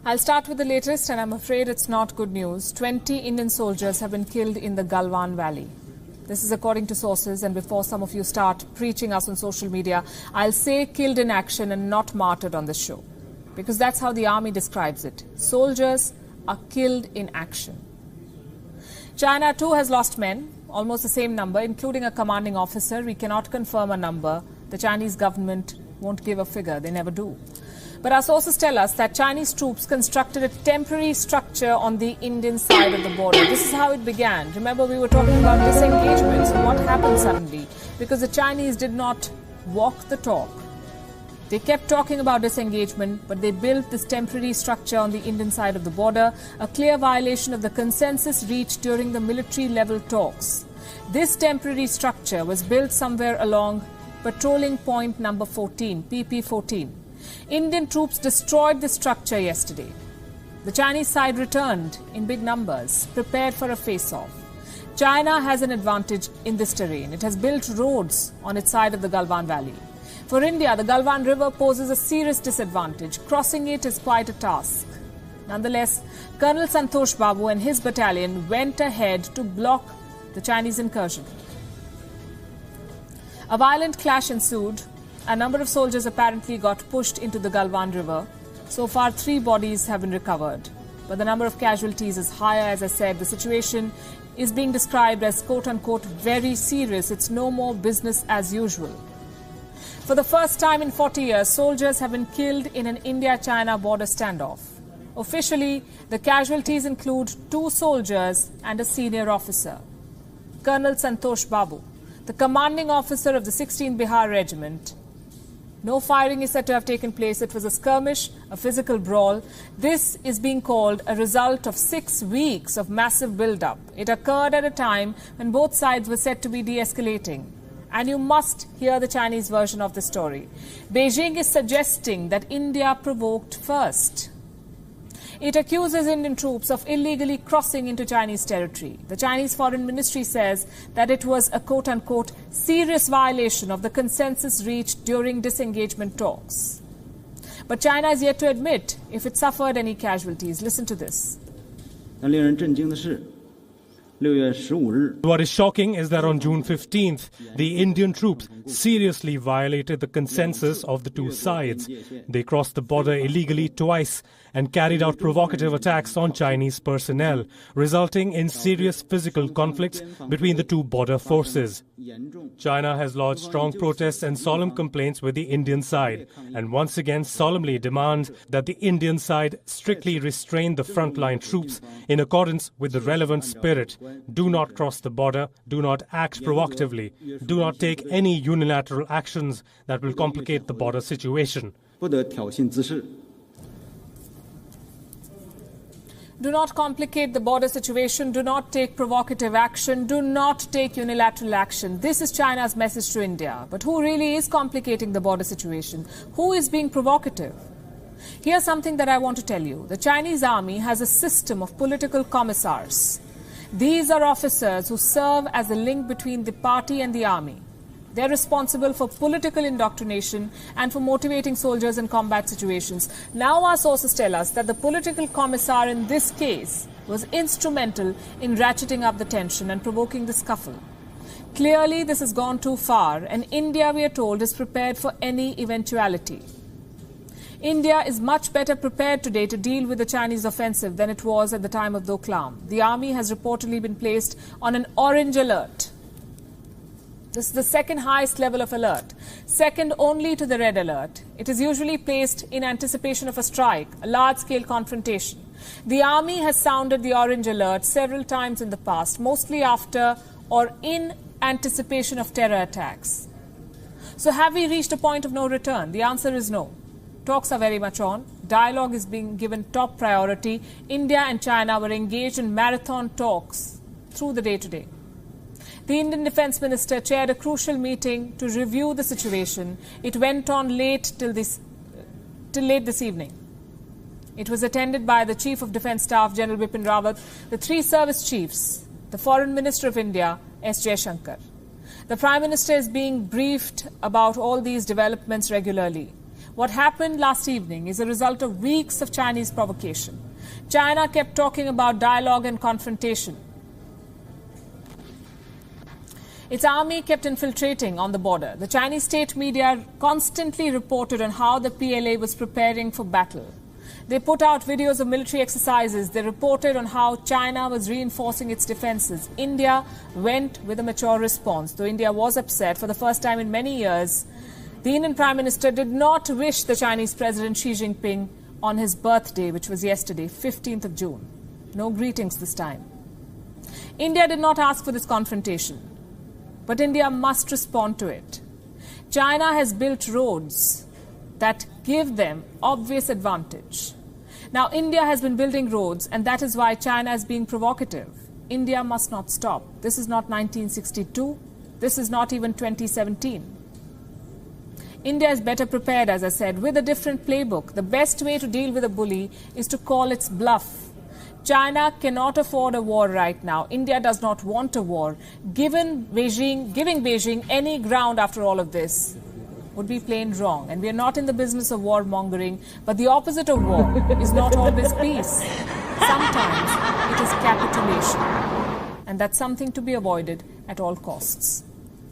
I'll start with the latest, and I'm afraid it's not good news. 20 Indian soldiers have been killed in the Galwan Valley. This is according to sources, and before some of you start preaching us on social media, I'll say killed in action and not martyred on the show, because that's how the army describes it. Soldiers are killed in action. China too has lost men, almost the same number, including a commanding officer. We cannot confirm a number. The Chinese government won't give a figure. They never do. But our sources tell us that Chinese troops constructed a temporary structure on the Indian side of the border. This is how it began. Remember, we were talking about disengagement. So what happened suddenly? Because the Chinese did not walk the talk. They kept talking about disengagement, but they built this temporary structure on the Indian side of the border, a clear violation of the consensus reached during the military-level talks. This temporary structure was built somewhere along patrolling point number 14, PP14. Indian troops destroyed the structure yesterday. The Chinese side returned in big numbers, prepared for a face-off. China has an advantage in this terrain. It has built roads on its side of the Galwan Valley. For India, the Galwan River poses a serious disadvantage. Crossing it is quite a task. Nonetheless, Colonel Santosh Babu and his battalion went ahead to block the Chinese incursion. A violent clash ensued. A number of soldiers apparently got pushed into the Galwan River. So far, 3 bodies have been recovered. But the number of casualties is higher. As I said, the situation is being described as quote-unquote very serious. It's no more business as usual. For the first time in 40 years, soldiers have been killed in an India-China border standoff. Officially, the casualties include 2 soldiers and a senior officer. Colonel Santosh Babu, the commanding officer of the 16th Bihar Regiment. No firing is said to have taken place. It was a skirmish, a physical brawl. This is being called a result of 6 weeks of massive build-up. It occurred at a time when both sides were said to be de-escalating. And you must hear the Chinese version of the story. Beijing is suggesting that India provoked first. It accuses Indian troops of illegally crossing into Chinese territory. The Chinese Foreign Ministry says that it was a quote-unquote serious violation of the consensus reached during disengagement talks. But China is yet to admit if it suffered any casualties. Listen to this. What is shocking is that on June 15th, the Indian troops seriously violated the consensus of the 2 sides. They crossed the border illegally twice and carried out provocative attacks on Chinese personnel, resulting in serious physical conflicts between the 2 border forces. China has lodged strong protests and solemn complaints with the Indian side, and once again solemnly demands that the Indian side strictly restrain the frontline troops in accordance with the relevant spirit. Do not cross the border, do not act provocatively, do not take any unilateral actions that will complicate the border situation. Do not complicate the border situation. Do not take provocative action. Do not take unilateral action. This is China's message to India. But who really is complicating the border situation? Who is being provocative? Here's something that I want to tell you. The Chinese army has a system of political commissars. These are officers who serve as a link between the party and the army. They're responsible for political indoctrination and for motivating soldiers in combat situations. Now our sources tell us that the political commissar in this case was instrumental in ratcheting up the tension and provoking the scuffle. Clearly, this has gone too far, and India, we are told, is prepared for any eventuality. India is much better prepared today to deal with the Chinese offensive than it was at the time of Doklam. The army has reportedly been placed on an orange alert. This is the second highest level of alert, second only to the red alert. It is usually placed in anticipation of a strike, a large-scale confrontation. The army has sounded the orange alert several times in the past, mostly after or in anticipation of terror attacks. So have we reached a point of no return? The answer is no. Talks are very much on. Dialogue is being given top priority. India and China were engaged in marathon talks through the day today. The Indian Defence Minister chaired a crucial meeting to review the situation. It went on late till late this evening. It was attended by the Chief of Defence Staff, General Bipin Rawat, the 3 service chiefs, the Foreign Minister of India, S. Jaishankar. The Prime Minister is being briefed about all these developments regularly. What happened last evening is a result of weeks of Chinese provocation. China kept talking about dialogue and confrontation. Its army kept infiltrating on the border. The Chinese state media constantly reported on how the PLA was preparing for battle. They put out videos of military exercises. They reported on how China was reinforcing its defenses. India went with a mature response. Though India was upset for the first time in many years, the Indian Prime Minister did not wish the Chinese President Xi Jinping on his birthday, which was yesterday, 15th of June. No greetings this time. India did not ask for this confrontation, but India must respond to it. China has built roads that give them obvious advantage. Now, India has been building roads, and that is why China is being provocative. India must not stop. This is not 1962. This is not even 2017. India is better prepared, as I said, with a different playbook. The best way to deal with a bully is to call its bluff. China cannot afford a war right now. India does not want a war. Giving Beijing any ground after all of this would be plain wrong. And we are not in the business of warmongering, but the opposite of war is not always peace. Sometimes it is capitulation. And that's something to be avoided at all costs.